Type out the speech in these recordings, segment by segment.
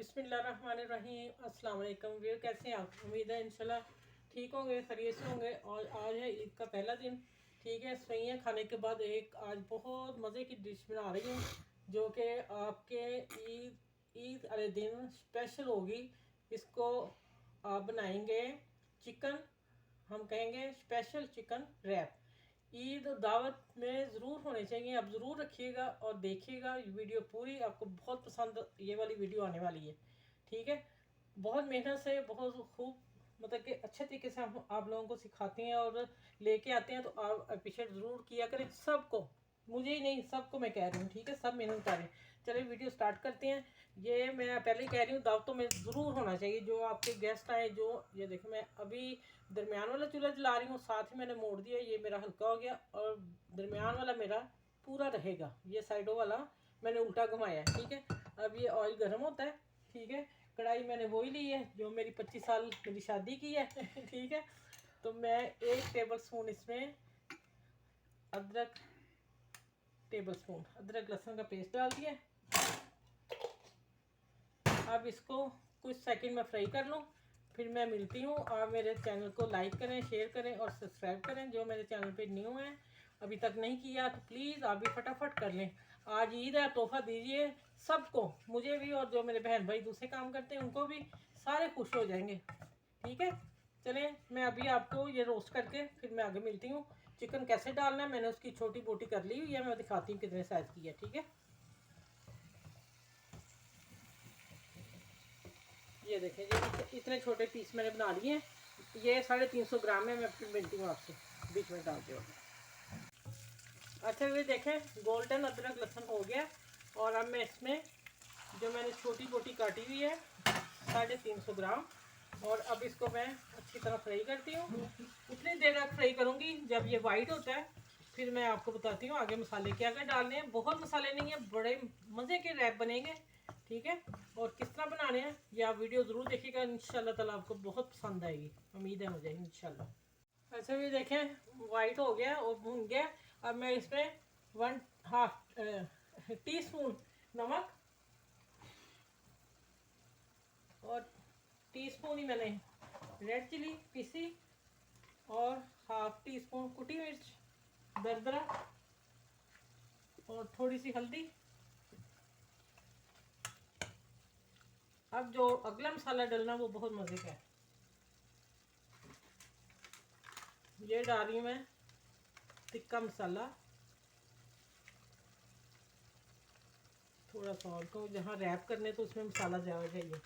बिस्मिल्लाहिर्रहमानिर्रहीम। अस्सलाम वालेकुम व्यूअर, कैसे हैं आप? उम्मीद है इंशाल्लाह ठीक होंगे, खैरियत से होंगे। और आज है ईद का पहला दिन, ठीक है। सवैयाँ खाने के बाद एक आज बहुत मज़े की डिश बना रही हूँ, जो कि आपके ईद वाले दिन स्पेशल होगी। इसको आप बनाएंगे चिकन, हम कहेंगे स्पेशल चिकन रैप। ईद दावत में ज़रूर होने चाहिए, आप ज़रूर रखिएगा और देखिएगा वीडियो पूरी, आपको बहुत पसंद ये वाली वीडियो आने वाली है, ठीक है। बहुत मेहनत से, बहुत खूब, मतलब कि अच्छे तरीके से हम आप लोगों को सिखाते हैं और लेके आते हैं, तो आप अप्रिशिएट ज़रूर किया करें सबको, मुझे ही नहीं सबको मैं कह रही हूँ, ठीक है। सब मेहनत करें। चलिए वीडियो स्टार्ट करते हैं। ये मैं पहले ही कह रही हूँ, दावतों में ज़रूर होना चाहिए। जो आपके गेस्ट आए, जो ये देखो मैं अभी दरमियान वाला चूल्हा जला रही हूँ, साथ ही मैंने मोड़ दिया, ये मेरा हल्का हो गया और दरमियान वाला मेरा पूरा रहेगा। ये साइडों वाला मैंने उल्टा घुमाया है, ठीक है। अब ये ऑयल गर्म होता है, ठीक है। कढ़ाई मैंने वही ली है जो मेरी 25 साल मेरी शादी की है ठीक है। तो मैं 1 टेबल स्पून इसमें अदरक लहसुन का पेस्ट डाल दिया। अब इसको कुछ सेकंड में फ्राई कर लूँ, फिर मैं मिलती हूँ। आप मेरे चैनल को लाइक करें, शेयर करें और सब्सक्राइब करें। जो मेरे चैनल पे न्यू हैं, अभी तक नहीं किया, तो प्लीज़ आप भी फटाफट कर लें। आज ईद है, तोहफा दीजिए सबको, मुझे भी और जो मेरे बहन भाई दूसरे काम करते हैं उनको भी, सारे खुश हो जाएंगे, ठीक है। चलें, मैं अभी आपको ये रोस्ट करके फिर मैं आगे मिलती हूँ। चिकन कैसे डालना है मैंने उसकी छोटी बोटी कर ली हुई है, मैं दिखाती हूँ कितने साइज़ की है, ठीक है। ये देखें, ये इतने छोटे पीस मैंने बना लिए हैं। ये 350 ग्राम है। मैं फिर मिलती हूँ आपसे, बीच में डाल दो। अच्छा, ये देखें गोल्डन अदरक लहसुन हो गया। और अब मैं इसमें जो मैंने छोटी बोटी काटी हुई है 350 ग्राम, और अब इसको मैं अच्छी तरह फ्राई करती हूँ। उतनी देर तक फ्राई करूँगी जब ये वाइट होता है, फिर मैं आपको बताती हूँ आगे मसाले क्या क्या डालने हैं। बहुत मसाले नहीं है, बड़े मज़े के रैप बनेंगे, ठीक है। और किस तरह बनाने हैं ये आप वीडियो ज़रूर देखिएगा, इंशाल्लाह ताला आपको बहुत पसंद आएगी, उम्मीद है मुझे, इंशाल्लाह। अच्छा, ये देखें वाइट हो गया और भून गया। अब मैं इसमें 1/2 टी स्पून नमक और टीस्पून ही मैंने रेड चिली पीसी, और 1/2 टीस्पून कुटी मिर्च दरदरा, और थोड़ी सी हल्दी। अब जो अगला मसाला डालना वो बहुत मज़े का है। ये डाल रही हूँ मैं टिक्का मसाला, थोड़ा सा और को, जहाँ रैप करने तो उसमें मसाला ज़्यादा चाहिए।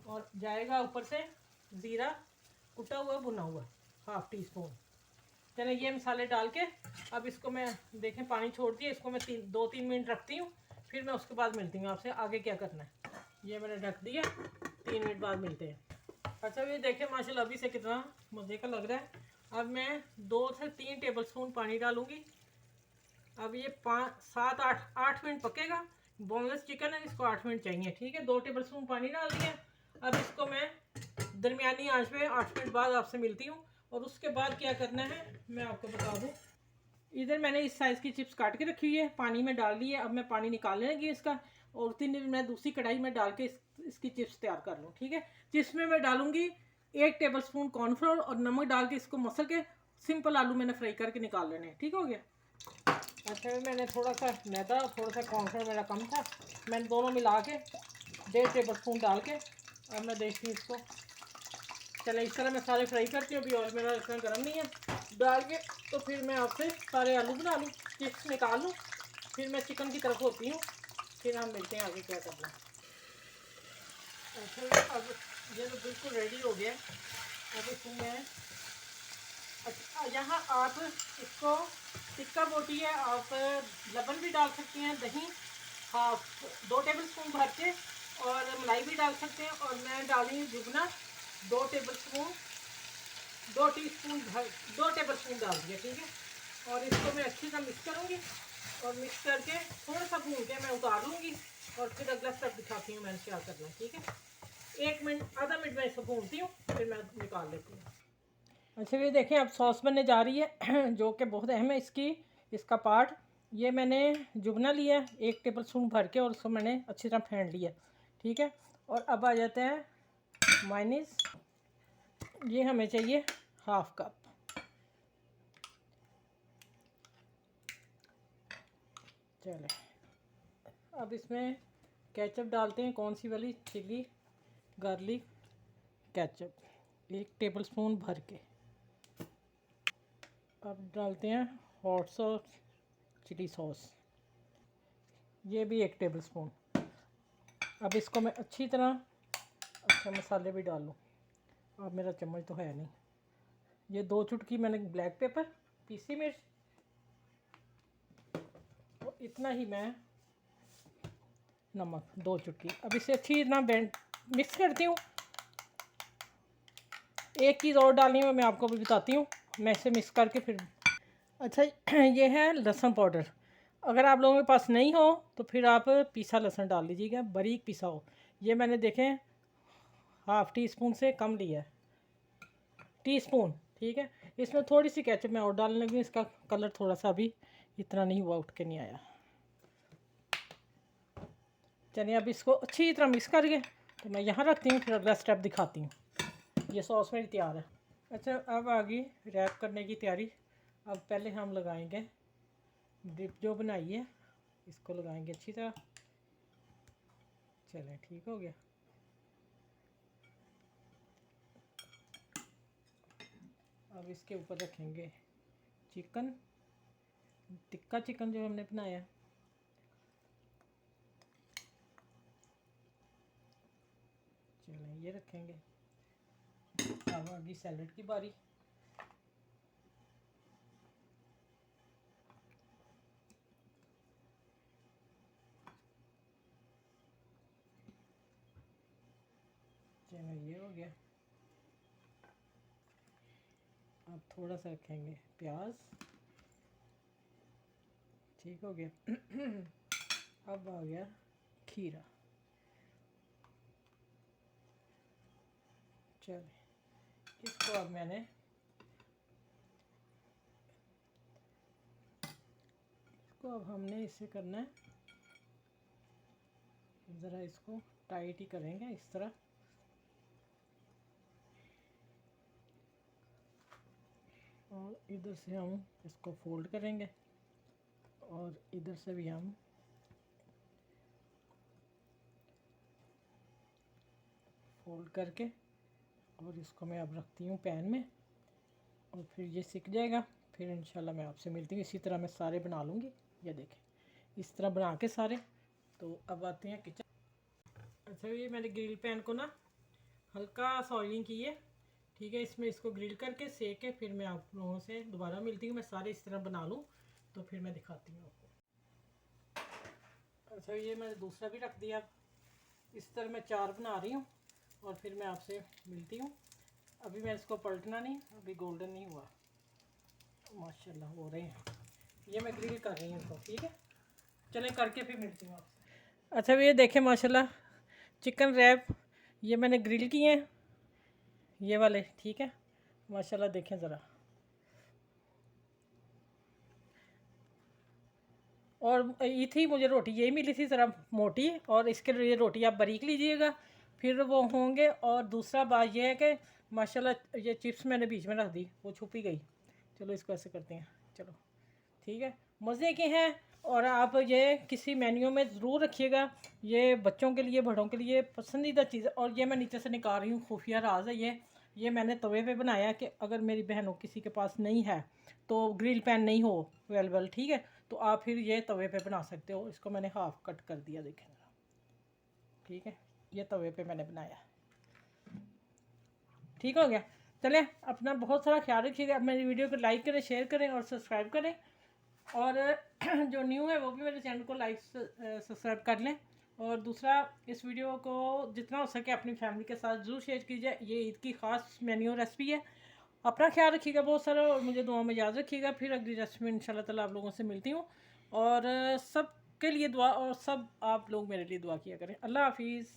और जाएगा ऊपर से ज़ीरा कुटा हुआ भुना हुआ 1/2 टीस्पून। चलिए ये मसाले डाल के अब इसको मैं देखें पानी छोड़ दिया, इसको मैं 2-3 मिनट रखती हूँ, फिर मैं उसके बाद मिलती हूँ आपसे आगे क्या करना है। ये मैंने ढक दिया, 3 मिनट बाद मिलते हैं। अच्छा, ये देखें माशाल्लाह अभी से कितना मज़े का लग रहा है। अब मैं 2 से 3 टेबल स्पून पानी डालूँगी। अब ये 5-7-8 मिनट पकेगा। बोनलेस चिकन है, इसको 8 मिनट चाहिए, ठीक है। 2 टेबल स्पून पानी डाल दिया। अब इसको मैं दरमियानी आंच पे 8 मिनट बाद आपसे मिलती हूँ। और उसके बाद क्या करना है मैं आपको बता दूँ। इधर मैंने इस साइज़ की चिप्स काट के रखी हुई है, पानी में डाल ली है। अब मैं पानी निकालने लगी इसका, और उतनी देर मैं दूसरी कढ़ाई में डाल के इसकी चिप्स तैयार कर लूँ, ठीक है। चिप्स में मैं डालूंगी 1 टेबल स्पून कॉर्नफ्लोर और नमक डाल के इसको मसल के सिंपल आलू मैंने फ्राई करके निकाल लेने हैं, ठीक हो गया। अच्छा, मैंने थोड़ा सा मैदा और थोड़ा सा कॉर्नफ्लोर मेरा कम था, मैंने दोनों मिला के 1.5 टेबल स्पून डाल के अब मैं देखती हूँ इसको। चले इस तरह मैं सारे फ्राई करती हूँ। अभी ऑयल मेरा इसमें गर्म नहीं है डाल के, तो फिर मैं आपसे सारे आलू बना लूँ, चिप्स निकाल लूँ, फिर मैं चिकन की तरफ होती हूँ, फिर हम मिलते हैं आगे क्या करना है। अच्छा, अब ये तो बिल्कुल रेडी हो गया। अब इसमें मैं, अच्छा यहाँ आप इसको टिक्का बोटी है, आप लबन भी डाल सकती हैं, दही 2 टेबल स्पून भर के, और मलाई भी डाल सकते हैं। और मैं डाल रही हूँ जुगना 2 टेबल स्पून, 2 टीस्पून भर, 2 टेबल स्पून डाल दिया, ठीक है। और इसको मैं अच्छी तरह मिक्स करूँगी, और मिक्स करके थोड़ा सा भून के मैं उतार लूँगी, और फिर अगला स्टेप दिखाती हूँ मैंने क्या करना है, ठीक है। 1 मिनट आधा मिनट में इसको भूनती हूँ, फिर मैं निकाल लेती हूँ। अच्छा, ये देखें अब सॉस बनने जा रही है जो कि बहुत अहम है इसका पार्ट। ये मैंने जुगना लिया 1 टेबल स्पून भर के और उसको मैंने अच्छी तरह फेंट लिया, ठीक है। और अब आ जाते हैं मायोनीज। ये हमें चाहिए 1/2 कप। चले अब इसमें केचप डालते हैं, कौन सी वाली, chilli garlic ketchup 1 tablespoon भर के। अब डालते हैं हॉट सॉस चिली सॉस, ये भी 1 टेबल स्पून। अब इसको मैं अच्छी तरह, अच्छा मसाले भी डाल लूँ, अब मेरा चम्मच तो है नहीं। ये 2 चुटकी मैंने ब्लैक पेपर, पीसी मिर्च, और इतना ही मैं नमक 2 चुटकी। अब इसे अच्छी तरह मिक्स करती हूँ। एक चीज़ और डालनी है, मैं आपको भी बताती हूँ। मैं इसे मिक्स करके फिर, अच्छा ये है लहसुन पाउडर। अगर आप लोगों के पास नहीं हो तो फिर आप पीसा लहसुन डाल लीजिएगा, बारीक पिसा हो। ये मैंने देखें 1/2 टीस्पून से कम लिया है, टीस्पून, ठीक है। इसमें थोड़ी सी केचप मैं और डालने लगी, इसका कलर थोड़ा सा अभी इतना नहीं हुआ, उठ के नहीं आया। चलिए अब इसको अच्छी तरह मिक्स करके तो मैं यहाँ रखती हूँ, फिर अगला स्टेप दिखाती हूँ। ये सॉस मेरी तैयार है। अच्छा अब आ गई रैप करने की तैयारी। अब पहले हम लगाएंगे डिप जो बनाई है, इसको लगाएंगे अच्छी तरह। चलें ठीक हो गया। अब इसके ऊपर रखेंगे चिकन, टिक्का चिकन जो हमने बनाया। चलें ये रखेंगे। अब आ गई सैलड की बारी। चलो ये हो गया। अब थोड़ा सा रखेंगे प्याज, ठीक हो गया। अब आ गया खीरा। चलिए इसको अब मैंने, इसको अब हमने इसे करना है, ज़रा इसको टाइट ही करेंगे इस तरह। और इधर से हम इसको फोल्ड करेंगे और इधर से भी हम फोल्ड करके, और इसको मैं अब रखती हूँ पैन में, और फिर ये सिक जाएगा। फिर इंशाल्लाह मैं आपसे मिलती हूँ। इसी तरह मैं सारे बना लूँगी। ये देखें इस तरह बना के सारे। तो अब आते हैं किचन। अच्छा ये मैंने ग्रिल पैन को ना हल्का सा ऑयलिंग की है, ठीक है। इसमें इसको ग्रिल करके सेक के फिर मैं आप लोगों से दोबारा मिलती हूँ। मैं सारे इस तरह बना लूँ तो फिर मैं दिखाती हूँ आपको। अच्छा ये मैंने दूसरा भी रख दिया। इस तरह मैं 4 बना रही हूँ और फिर मैं आपसे मिलती हूँ। अभी मैं इसको पलटना नहीं, अभी गोल्डन नहीं हुआ, माशाल्लाह हो रहे हैं। ये मैं ग्रिल कर रही हूँ इसको, ठीक है। चलें करके फिर मिलती हूँ आपसे। अच्छा ये देखें माशाल्लाह चिकन रैप ये मैंने ग्रिल किए हैं, ये वाले, ठीक है। माशाल्लाह देखें ज़रा। और ये थी मुझे रोटी यही मिली थी ज़रा मोटी, और इसके लिए रोटी आप बारीक लीजिएगा फिर वो होंगे। और दूसरा बात यह है कि माशाल्लाह ये चिप्स मैंने बीच में रख दी, वो छुप ही गई। चलो इसको ऐसे करते हैं, चलो ठीक है। मज़े के हैं। और आप ये किसी मेन्यू में ज़रूर रखिएगा। ये बच्चों के लिए बड़ों के लिए पसंदीदा चीज़। और ये मैं नीचे से निकाल रही हूँ, खुफिया राज है ये मैंने तवे पे बनाया कि अगर मेरी बहनों किसी के पास नहीं है तो ग्रिल पैन नहीं हो अवेलेबल, ठीक है, तो आप फिर ये तवे पे बना सकते हो। इसको मैंने हाफ कट कर दिया, देखें, ठीक है। ये तवे पे मैंने बनाया, ठीक हो गया। चलें अपना बहुत सारा ख्याल रखिएगा। मेरी वीडियो को लाइक करें, शेयर करें और सब्सक्राइब करें। और जो न्यू है वो भी मेरे चैनल को लाइक सब्सक्राइब कर लें। और दूसरा इस वीडियो को जितना हो सके अपनी फैमिली के साथ ज़रूर शेयर कीजिए। ये ईद की ख़ास मेन्यू रेसिपी है। अपना ख्याल रखिएगा बहुत सारा, और मुझे दुआ में याद रखिएगा। फिर अगली रेसिपी में इंशाल्लाह ताला आप लोगों से मिलती हूँ। और सब के लिए दुआ, और सब आप लोग मेरे लिए दुआ किया करें। अल्लाह हाफिज़।